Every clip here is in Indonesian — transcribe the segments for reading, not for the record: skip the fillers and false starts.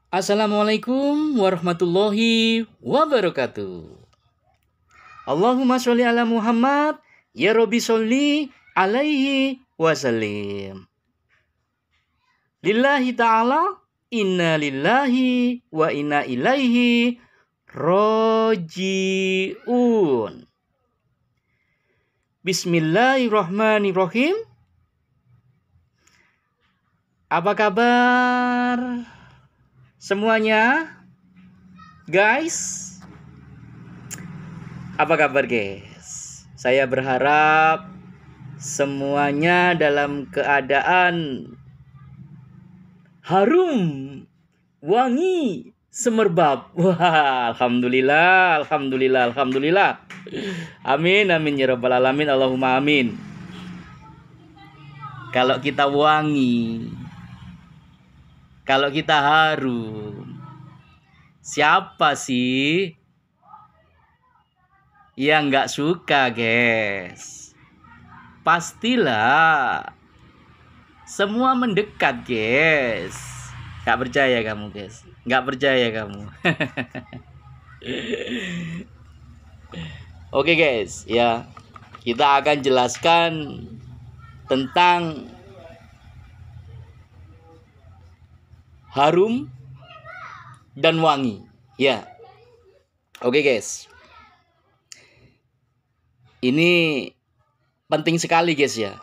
Assalamualaikum warahmatullahi wabarakatuh. Allahumma sholli ala Muhammad, ya Rabbi sholli alaihi wasallim. Lillahi ta'ala, inna lillahi wa inna ilaihi roji'un. Bismillahirrahmanirrahim. Apa kabar semuanya? Guys, apa kabar guys? Saya berharap semuanya dalam keadaan harum, wangi, semerbak. Wah, alhamdulillah, alhamdulillah, alhamdulillah. Amin, amin ya rabbal alamin. Allahumma amin. Kalau kita wangi, kalau kita harum, siapa sih yang nggak suka, guys? Pastilah semua mendekat, guys. Nggak percaya kamu, guys? Nggak percaya kamu? Oke, guys, ya. Kita akan jelaskan tentang harum dan wangi. Ya. Oke, guys. Ini penting sekali, guys, ya.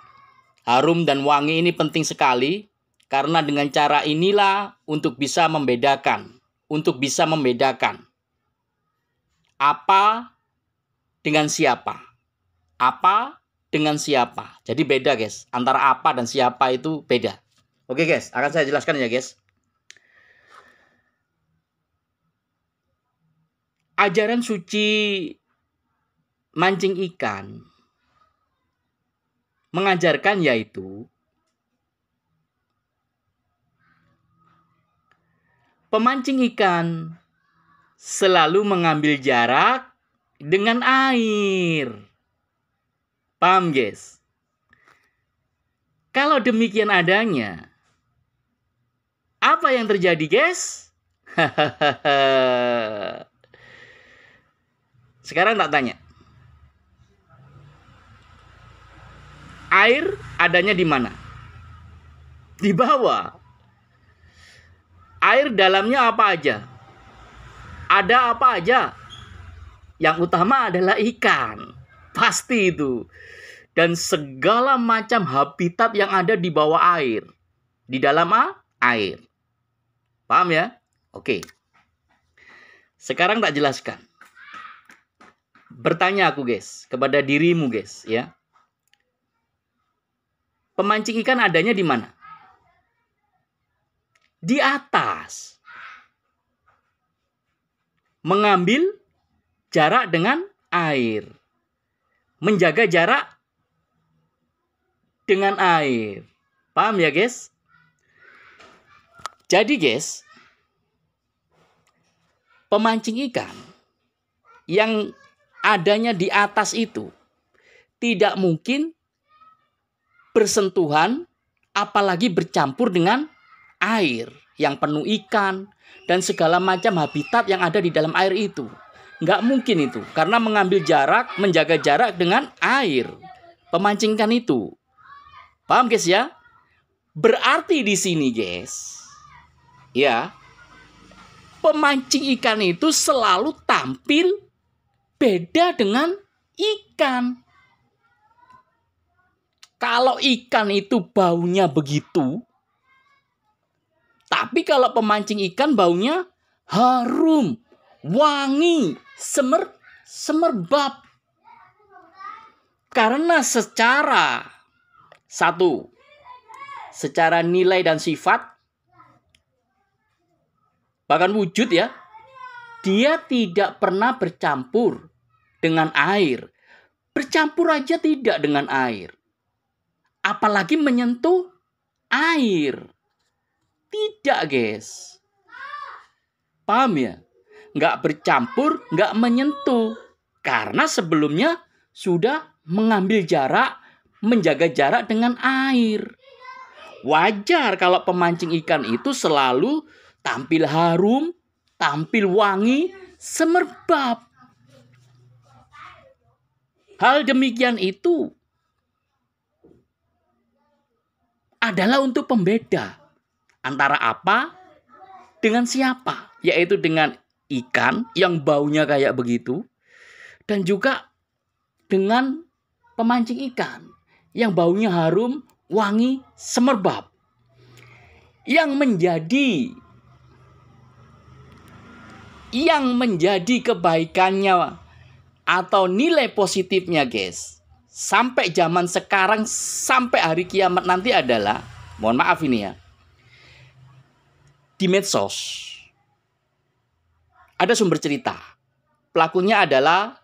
Harum dan wangi ini penting sekali karena dengan cara inilah untuk bisa membedakan, apa dengan siapa. Apa dengan siapa. Jadi beda, guys. Antara apa dan siapa itu beda. Oke, guys, akan saya jelaskan ya, guys. Ajaran suci mancing ikan mengajarkan yaitu pemancing ikan selalu mengambil jarak dengan air. Paham, guys? Kalau demikian adanya, apa yang terjadi, guys? Sekarang tak tanya. Air adanya di mana? Di bawah. Air dalamnya apa aja? Ada apa aja? Yang utama adalah ikan. Pasti itu. Dan segala macam habitat yang ada di bawah air. Di dalam air. Paham ya? Oke. Sekarang tak jelaskan. Bertanya aku, guys, kepada dirimu, guys, ya. Pemancing ikan adanya di mana? Di atas. Mengambil jarak dengan air. Menjaga jarak dengan air. Paham ya, guys? Jadi, guys, pemancing ikan yang adanya di atas itu tidak mungkin bersentuhan apalagi bercampur dengan air yang penuh ikan dan segala macam habitat yang ada di dalam air itu. Nggak mungkin itu karena mengambil jarak, menjaga jarak dengan air. Pemancing ikan itu. Paham, guys, ya? Berarti di sini, guys, ya, pemancing ikan itu selalu tampil beda dengan ikan. Kalau ikan itu baunya begitu, tapi kalau pemancing ikan baunya harum, wangi, semerbak. Karena secara nilai dan sifat, bahkan wujud ya, dia tidak pernah bercampur dengan air. Bercampur aja tidak dengan air. Apalagi menyentuh air. Tidak, guys. Paham ya? Nggak bercampur, nggak menyentuh. Karena sebelumnya sudah mengambil jarak, menjaga jarak dengan air. Wajar kalau pemancing ikan itu selalu tampil harum, tampil wangi, semerbak. Hal demikian itu adalah untuk pembeda antara apa dengan siapa, yaitu dengan ikan yang baunya kayak begitu, dan juga dengan pemancing ikan yang baunya harum, wangi, semerbak. Yang menjadi kebaikannya atau nilai positifnya, guys, sampai zaman sekarang, sampai hari kiamat nanti adalah, mohon maaf ini ya, di medsos ada sumber cerita. Pelakunya adalah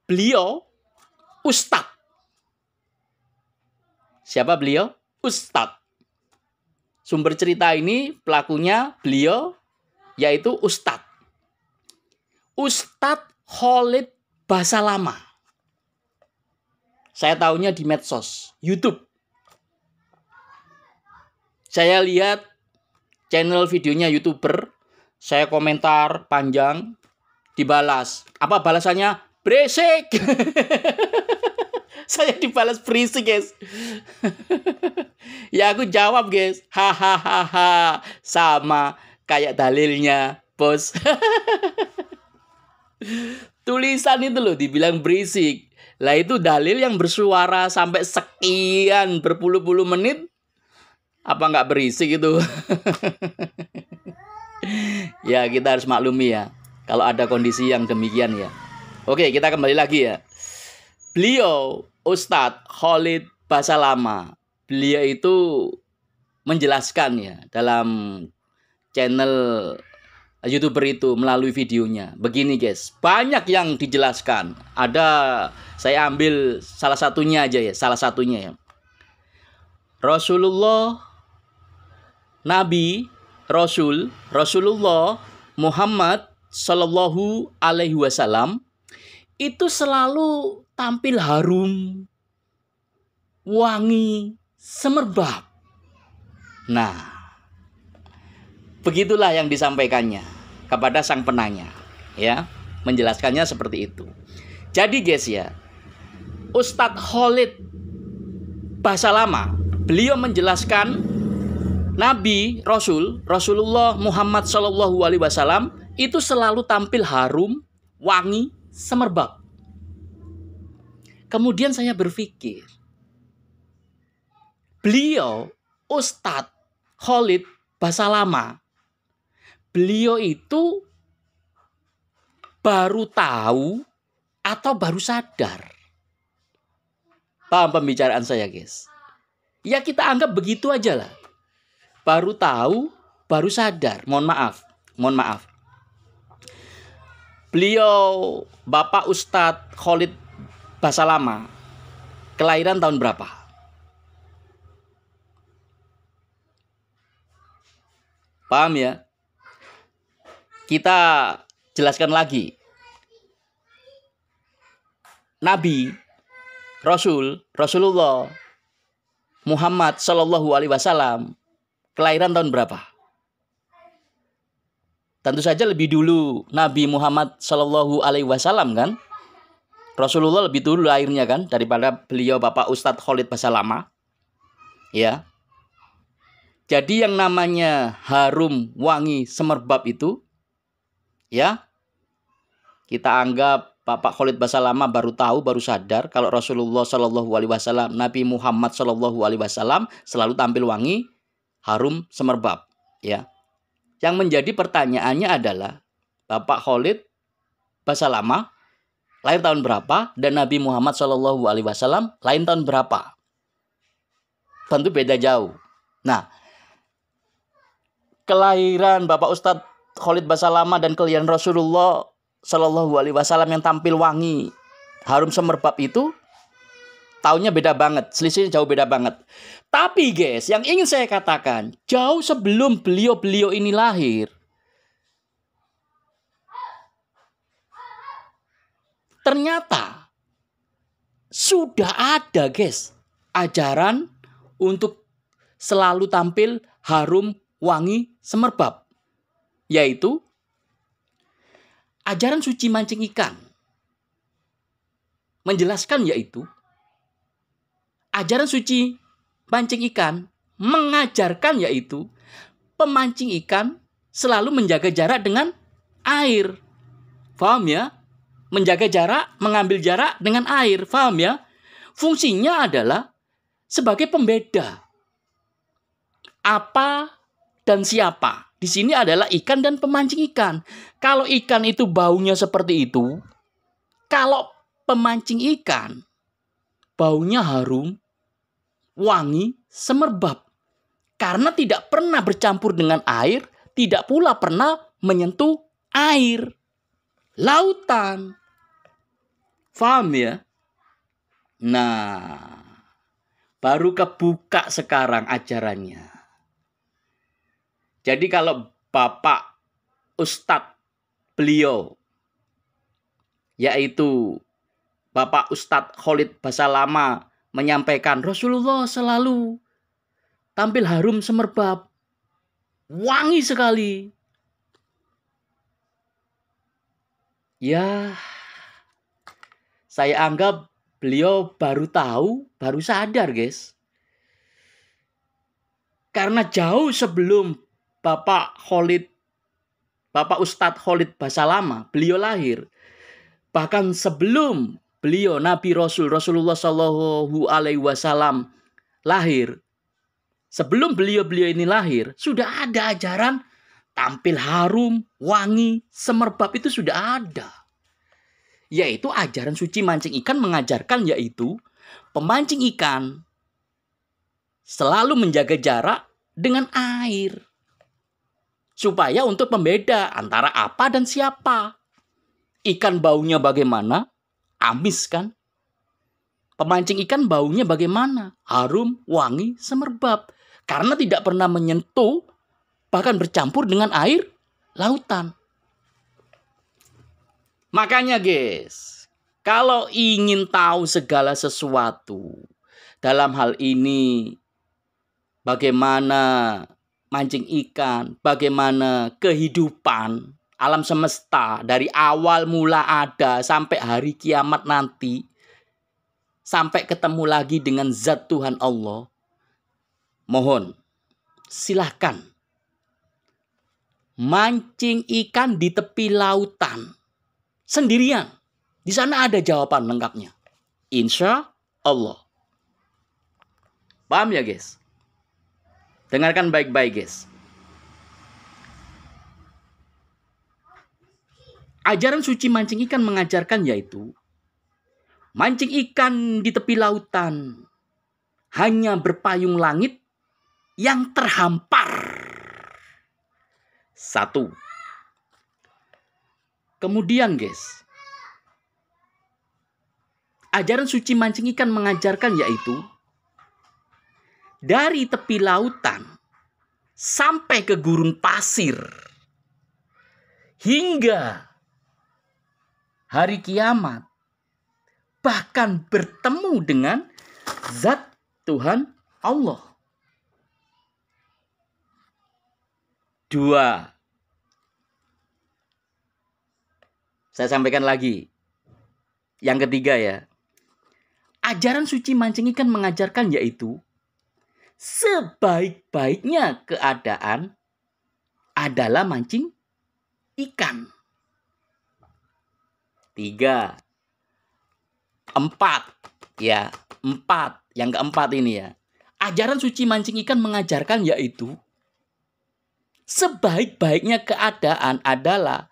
beliau Ustadz. Siapa beliau? Ustadz. Sumber cerita ini pelakunya beliau yaitu Ustadz. Ustadz Khalid Basalamah. Saya tahunya di medsos, YouTube. Saya lihat channel videonya YouTuber, saya komentar panjang, dibalas. Apa balasannya? Berisik. Saya dibalas berisik, guys. Ya aku jawab, guys. Hahaha. Sama kayak dalilnya, bos. Tulisan itu loh dibilang berisik. Lah itu dalil yang bersuara sampai sekian berpuluh-puluh menit. Apa nggak berisik itu? Ya kita harus maklumi ya, kalau ada kondisi yang demikian ya. Oke, kita kembali lagi ya. Beliau Ustadz Khalid Basalamah, beliau itu menjelaskan ya dalam channel YouTuber itu melalui videonya. Begini guys, banyak yang dijelaskan. Saya ambil salah satunya aja ya, ya. Rasulullah Muhammad Sallallahu Alaihi Wasallam itu selalu tampil harum, wangi, semerbak. Nah, begitulah yang disampaikannya kepada sang penanya, ya, menjelaskannya seperti itu. Jadi guys ya, Ustadz Khalid Basalamah, beliau menjelaskan Rasulullah Muhammad Shallallahu Alaihi Wasallam itu selalu tampil harum, wangi, semerbak. Kemudian saya berpikir, beliau Ustadz Khalid Basalamah, beliau itu baru tahu atau baru sadar? Paham pembicaraan saya, guys? Ya kita anggap begitu aja lah. Baru tahu, baru sadar. Mohon maaf. Beliau Bapak Ustadz Khalid Basalamah kelahiran tahun berapa? Paham ya? Kita jelaskan lagi. Rasulullah Muhammad Sallallahu Alaihi Wasallam kelahiran tahun berapa? Tentu saja lebih dulu Nabi Muhammad Sallallahu Alaihi Wasallam kan? Rasulullah lebih dulu lahirnya kan daripada beliau Bapak Ustadz Khalid Basalamah. Ya. Jadi yang namanya harum, wangi, semerbak itu, ya, kita anggap Bapak Khalid Basalamah baru tahu, baru sadar kalau Rasulullah Sallallahu Alaihi Wasallam, Nabi Muhammad Sallallahu Alaihi Wasallam selalu tampil wangi, harum, semerbak. Ya. Yang menjadi pertanyaannya adalah Bapak Khalid Basalamah lahir tahun berapa dan Nabi Muhammad Shallallahu Alaihi Wasallam lahir tahun berapa? Tentu beda jauh. Nah, kelahiran Bapak Ustadz Khalid Basalamah dan kelahiran Rasulullah Shallallahu Alaihi Wasallam yang tampil wangi, harum, semerbak itu tahunnya beda banget, selisihnya jauh beda banget. Tapi guys, yang ingin saya katakan, jauh sebelum beliau ini lahir, ternyata sudah ada guys ajaran untuk selalu tampil harum, wangi, semerbak. yaitu ajaran suci mancing ikan. Menjelaskan yaitu ajaran suci mancing ikan mengajarkan yaitu pemancing ikan selalu menjaga jarak dengan air. Paham ya? Menjaga jarak, mengambil jarak dengan air. Paham ya? Fungsinya adalah sebagai pembeda apa dan siapa. Di sini adalah ikan dan pemancing ikan. Kalau ikan itu baunya seperti itu, kalau pemancing ikan baunya harum, wangi, semerbak. Karena tidak pernah bercampur dengan air, tidak pula pernah menyentuh air. Lautan. Paham ya? Nah, baru kebuka sekarang ajarannya. Jadi kalau Bapak Ustadz beliau, yaitu Bapak Ustadz Khalid Basalamah menyampaikan Rasulullah selalu tampil harum semerbak, wangi sekali. Ya, saya anggap beliau baru tahu, baru sadar, guys. Karena jauh sebelum Bapak Ustadz Khalid Basalamah, beliau lahir. Bahkan sebelum beliau Nabi Rasulullah Shallallahu Alaihi Wasallam lahir, sebelum beliau ini lahir, sudah ada ajaran tampil harum, wangi, semerbak itu sudah ada. Yaitu ajaran suci mancing ikan mengajarkan yaitu pemancing ikan selalu menjaga jarak dengan air. Supaya untuk membeda antara apa dan siapa. Ikan baunya bagaimana? Amis kan? Pemancing ikan baunya bagaimana? Harum, wangi, semerbak. Karena tidak pernah menyentuh, bahkan bercampur dengan air lautan. Makanya guys, kalau ingin tahu segala sesuatu, dalam hal ini bagaimana mancing ikan, bagaimana kehidupan alam semesta dari awal mula ada sampai hari kiamat nanti, sampai ketemu lagi dengan zat Tuhan Allah. Mohon, silahkan mancing ikan di tepi lautan sendirian. Di sana ada jawaban lengkapnya. Insya Allah. Paham ya guys? Dengarkan baik-baik guys. Ajaran suci mancing ikan mengajarkan yaitu mancing ikan di tepi lautan hanya berpayung langit yang terhampar. 1. Kemudian guys, ajaran suci mancing ikan mengajarkan yaitu dari tepi lautan sampai ke gurun pasir hingga hari kiamat, bahkan bertemu dengan zat Tuhan Allah. 2. Saya sampaikan lagi. Yang ketiga ya. Ajaran suci mancing ikan mengajarkan yaitu sebaik-baiknya keadaan adalah mancing ikan. 3. 4. Ya, 4. Yang keempat ini ya. Ajaran suci mancing ikan mengajarkan yaitu sebaik-baiknya keadaan adalah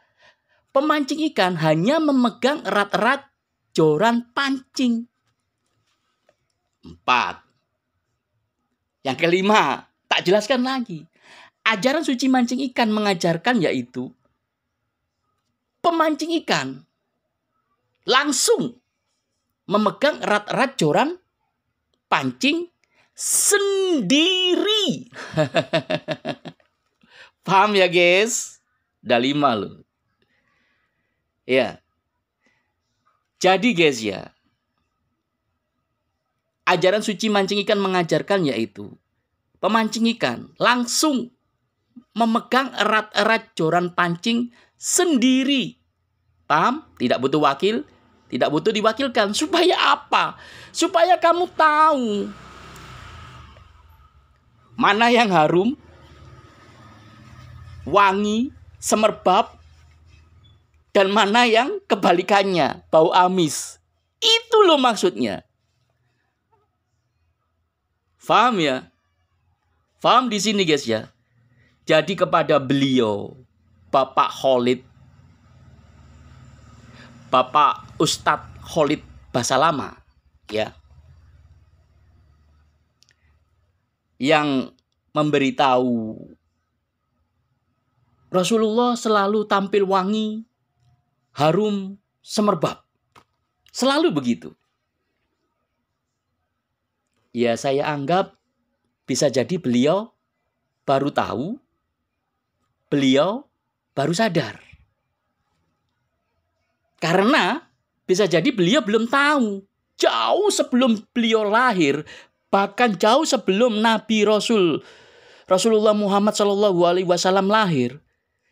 pemancing ikan hanya memegang erat-erat joran pancing. 4. Yang kelima, tak jelaskan lagi. Ajaran suci mancing ikan mengajarkan yaitu pemancing ikan langsung memegang erat-erat joran pancing sendiri. Paham ya guys? Udah 5 loh. Ya. Jadi guys ya, ajaran suci mancing ikan mengajarkan yaitu pemancing ikan langsung memegang erat-erat joran pancing sendiri. Paham? Tidak butuh wakil, tidak butuh diwakilkan. Supaya apa? Supaya kamu tahu mana yang harum, wangi, semerbak, dan mana yang kebalikannya, bau amis. Itu loh maksudnya. Faham ya? Faham di sini guys ya? Jadi kepada beliau, Bapak Khalid, Bapak Ustadz Khalid Basalamah, ya, yang memberitahu Rasulullah selalu tampil wangi, harum, semerbak. Selalu begitu. Ya saya anggap bisa jadi beliau baru tahu, beliau baru sadar. Karena bisa jadi beliau belum tahu. Jauh sebelum beliau lahir, bahkan jauh sebelum Nabi Rasulullah Muhammad SAW lahir,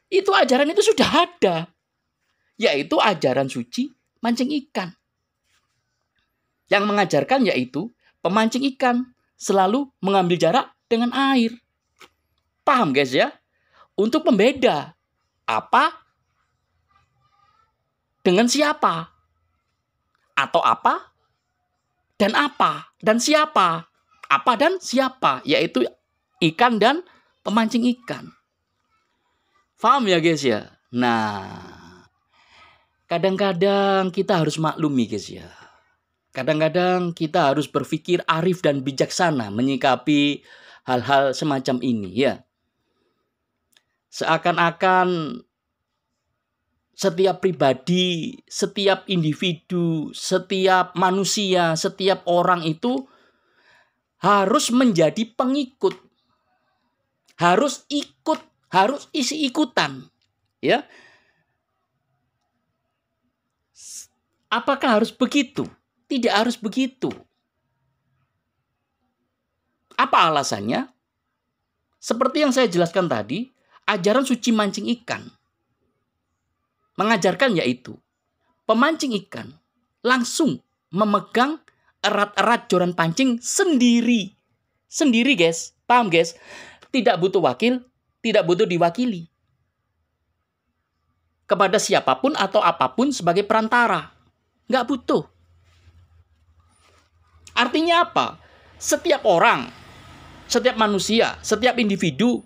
itu ajaran itu sudah ada. Yaitu ajaran suci mancing ikan. Yang mengajarkan yaitu pemancing ikan selalu mengambil jarak dengan air. Paham guys ya? Untuk pembeda apa dengan siapa, atau apa dan siapa, apa dan siapa, yaitu ikan dan pemancing ikan. Paham ya guys ya? Nah, kadang-kadang kita harus maklumi guys ya. Kadang-kadang kita harus berpikir arif dan bijaksana menyikapi hal-hal semacam ini ya. Seakan-akan setiap pribadi, setiap individu, setiap manusia, setiap orang itu harus menjadi pengikut. Harus ikut, harus isi-ikutan. Ya. Apakah harus begitu? Tidak harus begitu. Apa alasannya? Seperti yang saya jelaskan tadi, ajaran suci mancing ikan mengajarkan yaitu pemancing ikan langsung memegang erat-erat joran pancing sendiri. Sendiri guys, paham guys? Tidak butuh wakil, tidak butuh diwakili kepada siapapun atau apapun sebagai perantara. Nggak butuh. Artinya apa? Setiap orang, setiap manusia, setiap individu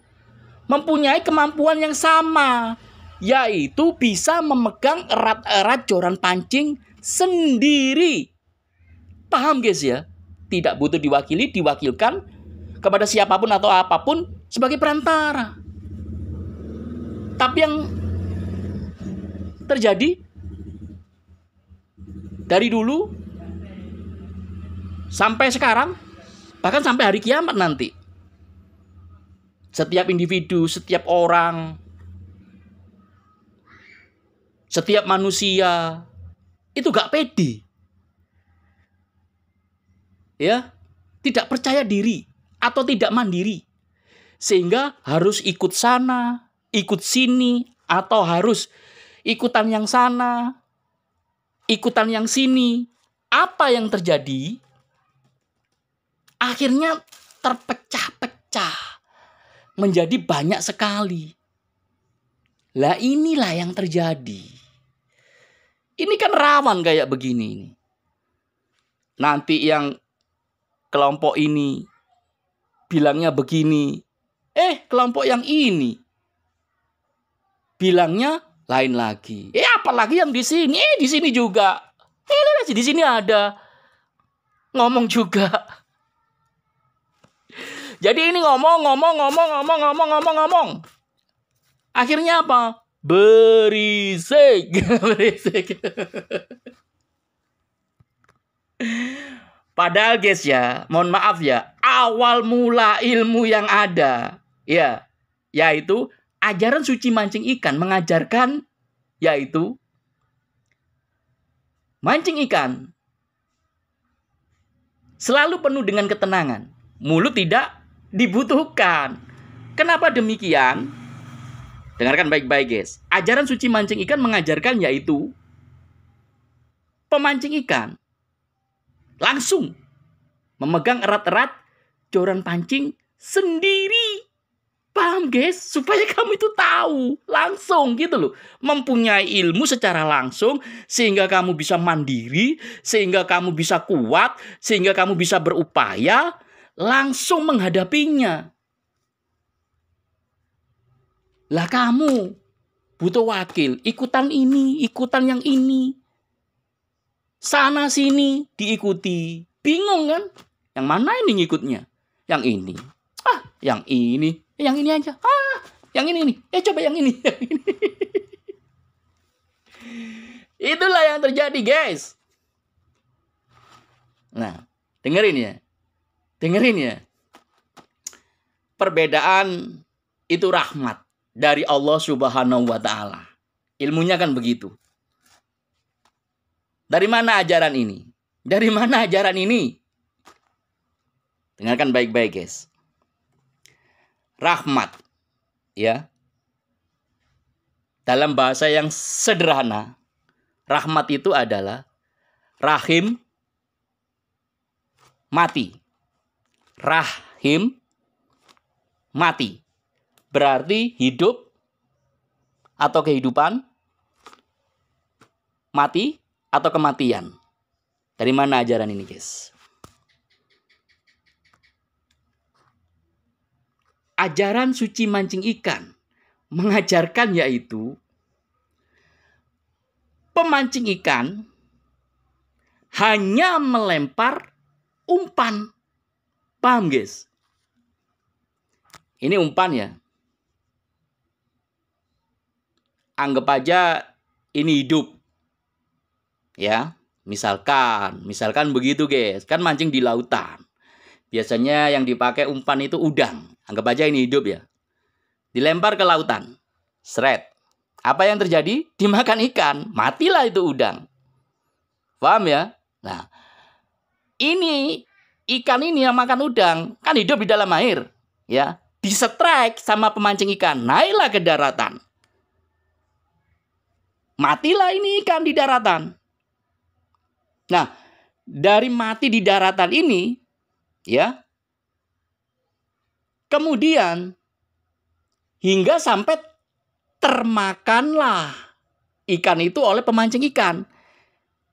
mempunyai kemampuan yang sama, yaitu bisa memegang erat-erat joran pancing sendiri. Paham guys ya? Tidak butuh diwakili, diwakilkan kepada siapapun atau apapun sebagai perantara. Tapi yang terjadi dari dulu sampai sekarang, bahkan sampai hari kiamat nanti, setiap individu, setiap orang, setiap manusia itu gak pede, ya, tidak percaya diri atau tidak mandiri, sehingga harus ikut sana, ikut sini, atau harus ikutan yang sana, ikutan yang sini. Apa yang terjadi? Akhirnya terpecah-pecah menjadi banyak sekali. Lah inilah yang terjadi. Ini kan rawan kayak begini. Nanti yang kelompok ini bilangnya begini. Kelompok yang ini bilangnya lain lagi. Apalagi yang di sini. Di sini juga. Di sini ada. Ngomong juga. Jadi ini ngomong. Akhirnya apa? Berisik. Padahal guys ya, mohon maaf ya, awal mula ilmu yang ada, ya, yaitu ajaran suci mancing ikan mengajarkan, yaitu mancing ikan selalu penuh dengan ketenangan. Mulut tidak dibutuhkan. Kenapa demikian? Dengarkan baik-baik guys. Ajaran suci mancing ikan mengajarkan yaitu pemancing ikan langsung memegang erat-erat joran pancing sendiri. Paham guys? Supaya kamu itu tahu langsung gitu loh. Mempunyai ilmu secara langsung sehingga kamu bisa mandiri, sehingga kamu bisa kuat, sehingga kamu bisa berupaya langsung menghadapinya. Lah kamu butuh wakil, ikutan ini, ikutan yang ini. Sana sini diikuti. Bingung kan? Yang mana ini ngikutnya? Yang ini. Yang ini. Yang ini aja. Yang ini nih. Coba yang ini. Yang ini. Itulah yang terjadi, guys. Nah, dengerin ya. Dengerin ya. Perbedaan itu rahmat dari Allah Subhanahu wa Ta'ala. Ilmunya kan begitu. Dari mana ajaran ini? Dari mana ajaran ini? Dengarkan baik-baik, guys. Rahmat, ya. Dalam bahasa yang sederhana, rahmat itu adalah rahim mati. Rahim mati. Berarti hidup atau kehidupan, mati atau kematian. Dari mana ajaran ini, guys? Ajaran suci mancing ikan mengajarkan yaitu pemancing ikan hanya melempar umpan. Paham, guys? Ini umpan ya. Anggap aja ini hidup. Ya, misalkan begitu, guys. Kan mancing di lautan. Biasanya yang dipakai umpan itu udang. Anggap aja ini hidup ya. Dilempar ke lautan. Seret. Apa yang terjadi? Dimakan ikan. Matilah itu udang. Paham ya? Nah, ini ikan ini yang makan udang kan hidup di dalam air, ya. Disetrek sama pemancing ikan, naiklah ke daratan. Matilah ini ikan di daratan. Nah, dari mati di daratan ini, ya, kemudian hingga sampai termakanlah ikan itu oleh pemancing ikan.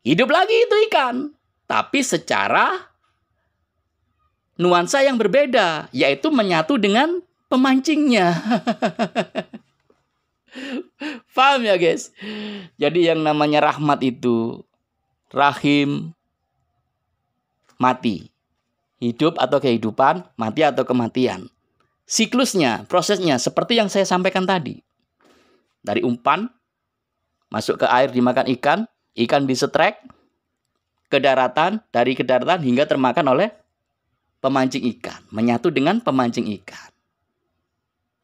Hidup lagi itu ikan, tapi secara nuansa yang berbeda, yaitu menyatu dengan pemancingnya. Paham ya, guys? Jadi yang namanya rahmat itu rahim mati. Hidup atau kehidupan, mati atau kematian. Siklusnya, prosesnya seperti yang saya sampaikan tadi. Dari umpan masuk ke air dimakan ikan, ikan disetrek ke daratan, dari ke daratan hingga termakan oleh pemancing ikan, menyatu dengan pemancing ikan.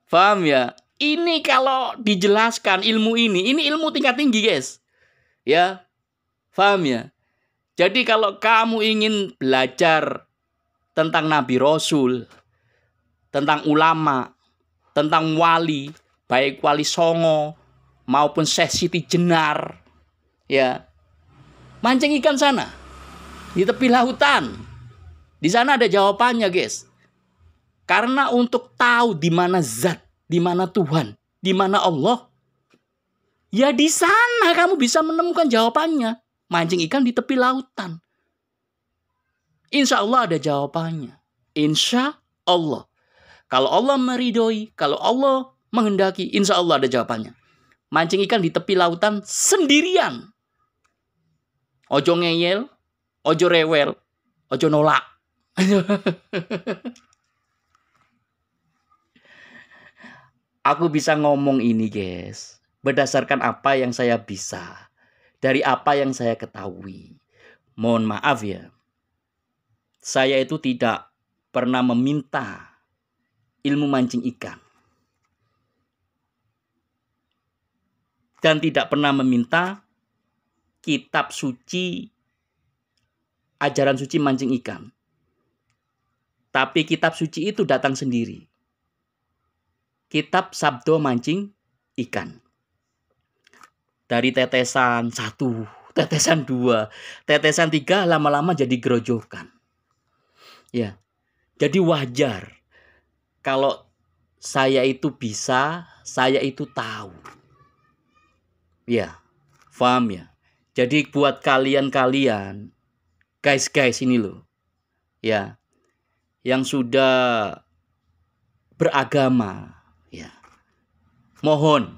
Paham ya? Ini kalau dijelaskan ilmu ini ilmu tingkat tinggi, guys. Ya, paham ya? Jadi kalau kamu ingin belajar tentang Nabi Rasul, tentang ulama, tentang wali, baik Wali Songo maupun Syekh Siti Jenar, ya, mancing ikan sana di tepi lautan. Di sana ada jawabannya, guys. Karena untuk tahu di mana zat, di mana Tuhan, di mana Allah, ya di sana kamu bisa menemukan jawabannya. Mancing ikan di tepi lautan. Insya Allah ada jawabannya. Insya Allah. Kalau Allah meridhoi, kalau Allah menghendaki, insya Allah ada jawabannya. Mancing ikan di tepi lautan sendirian. Ojo ngeyel, ojo rewel, ojo nolak. Aku bisa ngomong ini, guys, berdasarkan apa yang saya bisa, dari apa yang saya ketahui. Mohon maaf ya, saya itu tidak pernah meminta ilmu mancing ikan. Dan tidak pernah meminta kitab suci, ajaran suci mancing ikan. Tapi kitab suci itu datang sendiri. Kitab Sabdo Mancing ikan. Dari tetesan 1, tetesan 2, tetesan 3, lama-lama jadi gerojokan. Ya, jadi wajar kalau saya itu bisa, saya itu tahu. Ya, paham ya. Jadi buat kalian-kalian, guys ini loh, ya, yang sudah beragama, ya, mohonlah.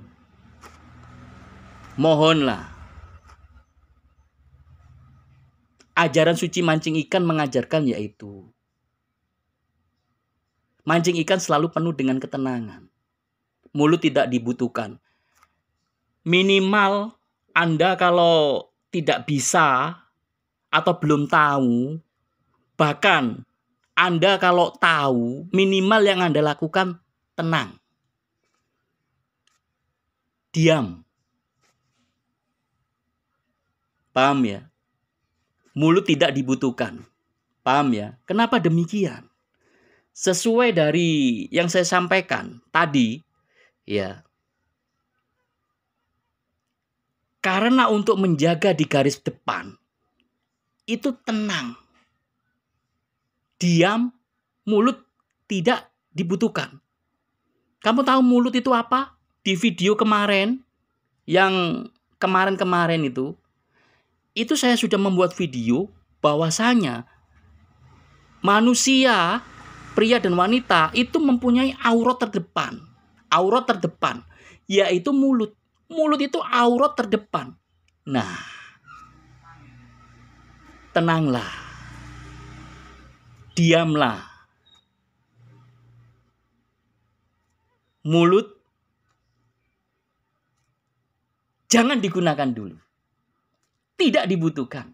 Ajaran suci mancing ikan mengajarkan yaitu mancing ikan selalu penuh dengan ketenangan. Mulut tidak dibutuhkan. Minimal Anda kalau tidak bisa atau belum tahu, bahkan Anda kalau tahu, minimal yang Anda lakukan tenang. Diam. Paham ya? Mulut tidak dibutuhkan. Paham ya? Kenapa demikian? Sesuai dari yang saya sampaikan tadi, ya. Karena untuk menjaga di garis depan, itu tenang. Diam, mulut tidak dibutuhkan. Kamu tahu mulut itu apa? Di video kemarin, yang kemarin itu saya sudah membuat video bahwasanya manusia, pria dan wanita itu mempunyai aurat terdepan. Aurat terdepan, yaitu mulut. Mulut itu aurat terdepan. Nah, tenanglah. Diamlah. Mulut jangan digunakan dulu. Tidak dibutuhkan.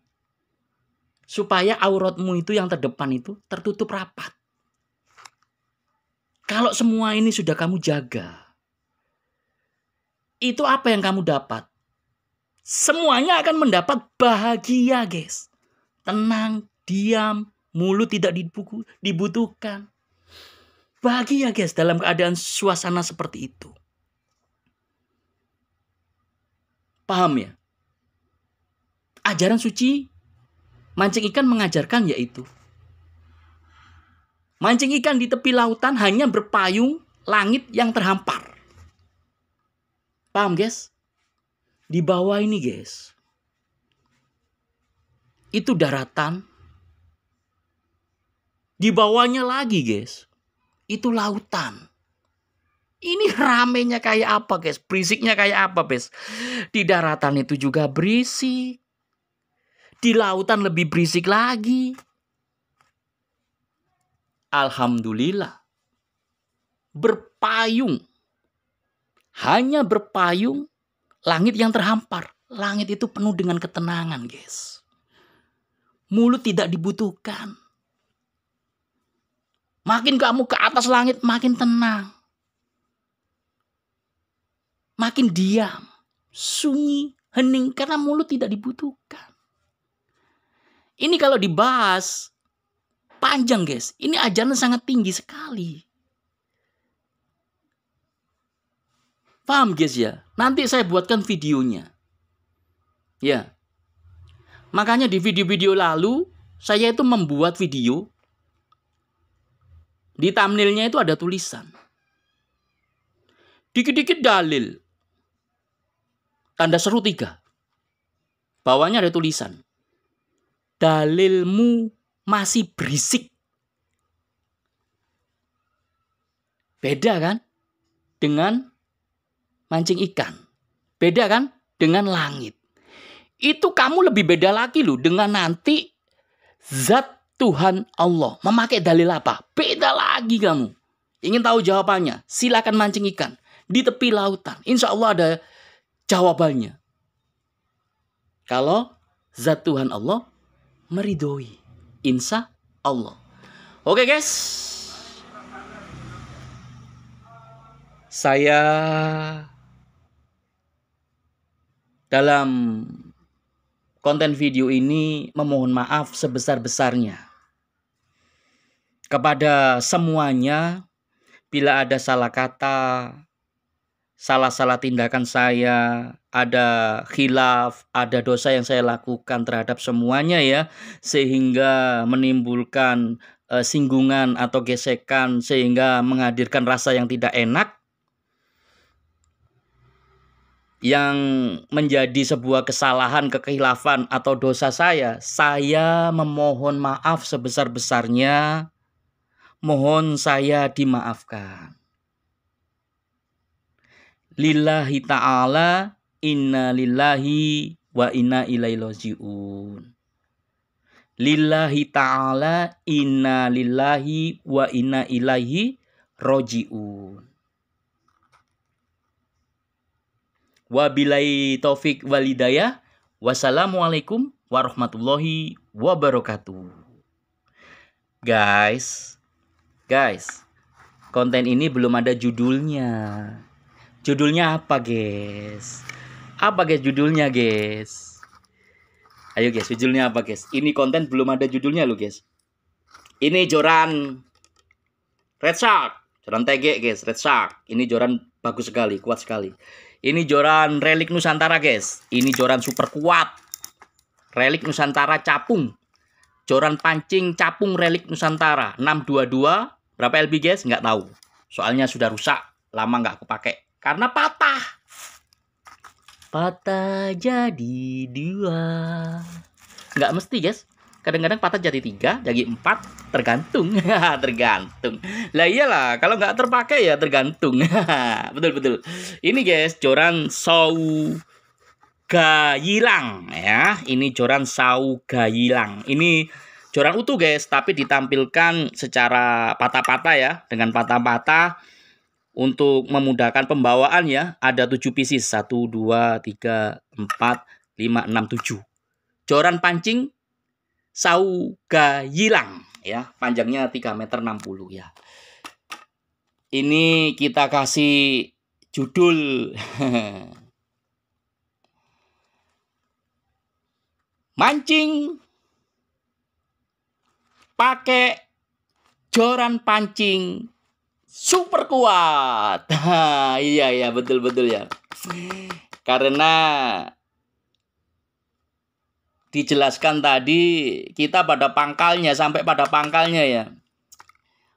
Supaya auratmu itu yang terdepan itu tertutup rapat. Kalau semua ini sudah kamu jaga, itu apa yang kamu dapat? Semuanya akan mendapat bahagia, guys. Tenang, diam, mulut tidak dibutuhkan. Bahagia, guys, dalam keadaan suasana seperti itu. Paham ya? Ajaran suci mancing ikan mengajarkan yaitu mancing ikan di tepi lautan hanya berpayung langit yang terhampar. Paham, guys? Di bawah ini, guys, itu daratan. Di bawahnya lagi, guys, itu lautan. Ini ramenya kayak apa, guys? Berisiknya kayak apa, guys? Di daratan itu juga berisik. Di lautan lebih berisik lagi. Alhamdulillah. Berpayung. Hanya berpayung langit yang terhampar. Langit itu penuh dengan ketenangan, guys. Mulut tidak dibutuhkan. Makin kamu ke atas langit, makin tenang. Makin diam. Sunyi, hening, karena mulut tidak dibutuhkan. Ini kalau dibahas panjang, guys. Ini ajaran sangat tinggi sekali. Paham, guys ya? Nanti saya buatkan videonya. Ya. Makanya di video-video lalu saya itu membuat video. Di thumbnailnya itu ada tulisan. Dikit-dikit dalil. Tanda seru 3. Bawahnya ada tulisan. Dalilmu masih berisik. Beda kan? Dengan mancing ikan. Beda kan? Dengan langit. Itu kamu lebih beda lagi loh. Dengan nanti zat Tuhan Allah. Memakai dalil apa? Beda lagi kamu. Ingin tahu jawabannya? Silakan mancing ikan. Di tepi lautan. Insya Allah ada jawabannya. Kalau zat Tuhan Allah meridhoi. Insya Allah. Oke, guys. Saya dalam konten video ini memohon maaf sebesar-besarnya kepada semuanya bila ada salah kata, salah-salah tindakan saya, ada khilaf, ada dosa yang saya lakukan terhadap semuanya ya, sehingga menimbulkan singgungan atau gesekan, sehingga menghadirkan rasa yang tidak enak, yang menjadi sebuah kesalahan, kekhilafan atau dosa saya memohon maaf sebesar-besarnya, mohon saya dimaafkan. Lillahi ta'ala, inna lillahi wa inna ilaihi raji'un. Lillahi ta'ala, inna lillahi wa inna ilaihi raji'un. Wabillahi taufik walidayah. Wassalamualaikum warahmatullahi wabarakatuh. Guys, konten ini belum ada judulnya. Judulnya apa, guys? Apa, guys, judulnya, guys? Ayo, guys, judulnya apa, guys? Ini konten belum ada judulnya loh, guys. Ini joran Red Shark, joran TG, guys, Red Shark. Ini joran bagus sekali, kuat sekali. Ini joran Relik Nusantara, guys. Ini joran super kuat. Relik Nusantara capung. Joran pancing capung Relik Nusantara 622. Berapa LB, guys? Nggak tahu. Soalnya sudah rusak, lama nggak aku pakai. Karena patah jadi 2. Nggak mesti, guys. Kadang-kadang patah jadi 3, jadi 4, tergantung. Tergantung. Lah iyalah, kalau nggak terpakai ya tergantung. Betul. Ini, guys, joran Sau Gayilang ya. Ini joran Sau Gayilang. Ini joran utuh, guys, tapi ditampilkan secara patah-patah ya, dengan patah-patah. Untuk memudahkan pembawaan ya, ada 7 pieces. 1, 2, 3, 4, 5, 6, 7. Joran pancing Sau Gayilang ya, panjangnya 3,60 meter ya. Ini kita kasih judul mancing pakai joran pancing super kuat. Iya, betul ya. Karena dijelaskan tadi kita pada pangkalnya, sampai pada pangkalnya ya.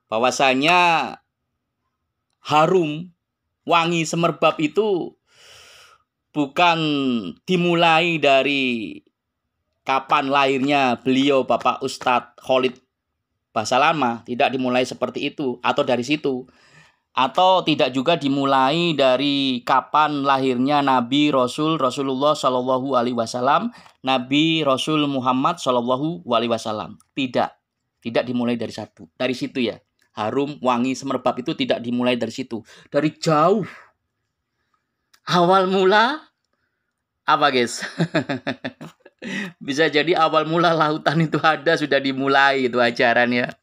Bahwasanya harum wangi semerbab itu bukan dimulai dari kapan lahirnya beliau Bapak Ustadz Khalid Basalamah, tidak dimulai seperti itu atau dari situ, atau tidak juga dimulai dari kapan lahirnya Nabi Rasulullah Shallallahu Alaihi Wasallam, Nabi Rasul Muhammad Shallallahu Alaihi Wasallam. Tidak dimulai dari situ ya. Harum wangi semerbab itu tidak dimulai dari situ, dari jauh. Awal mula apa, guys? Bisa jadi awal mula lautan itu ada, sudah dimulai itu ajarannya.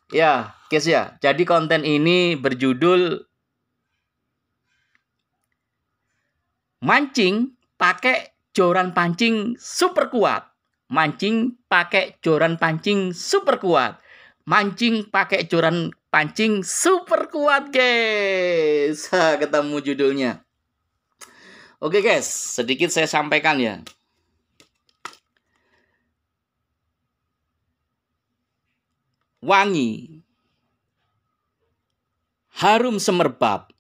Ya, guys ya. Jadi konten ini berjudul mancing pakai joran pancing super kuat. Mancing pakai joran pancing super kuat. Mancing pakai joran pancing super kuat, guys. Ketemu judulnya. Oke, guys, sedikit saya sampaikan ya. Wangi, harum semerbab,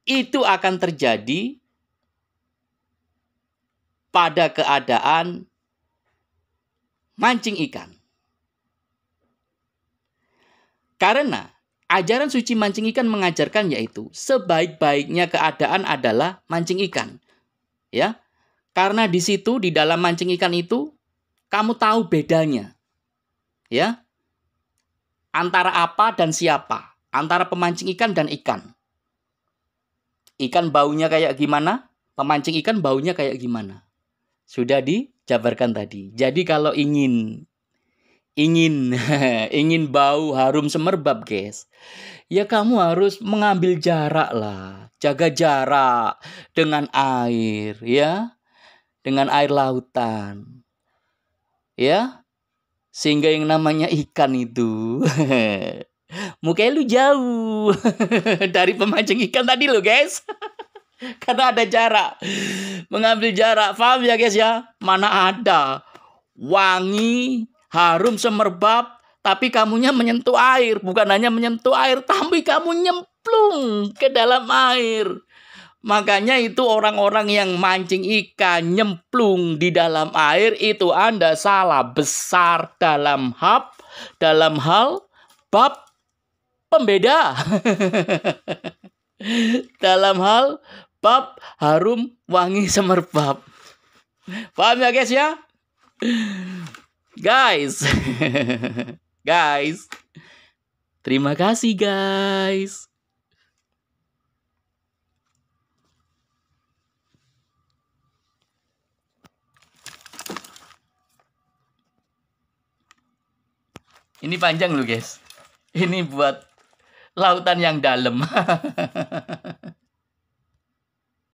itu akan terjadi pada keadaan mancing ikan. Karena ajaran suci mancing ikan mengajarkan yaitu sebaik-baiknya keadaan adalah mancing ikan. Ya. Karena di situ, di dalam mancing ikan itu, kamu tahu bedanya. Ya, antara apa dan siapa, antara pemancing ikan dan ikan. Ikan baunya kayak gimana, pemancing ikan baunya kayak gimana. Sudah dijabarkan tadi. Jadi kalau ingin bau harum semerbab, guys, ya kamu harus mengambil jarak lah, jaga jarak dengan air, ya, dengan air lautan, ya. Sehingga yang namanya ikan itu Mukanya lu jauh dari pemancing ikan tadi lo guys. Karena ada jarak. Mengambil jarak. Paham ya guys ya? Mana ada wangi, harum semerbak, tapi kamunya menyentuh air. Bukan hanya menyentuh air, tapi kamu nyemplung ke dalam air. Makanya itu orang-orang yang mancing ikan nyemplung di dalam air itu Anda salah besar dalam hal bab pembeda. Dalam hal bab harum wangi semerbak. Paham ya guys ya? Guys. Guys. Terima kasih guys. Ini panjang loh guys. Ini buat lautan yang dalam.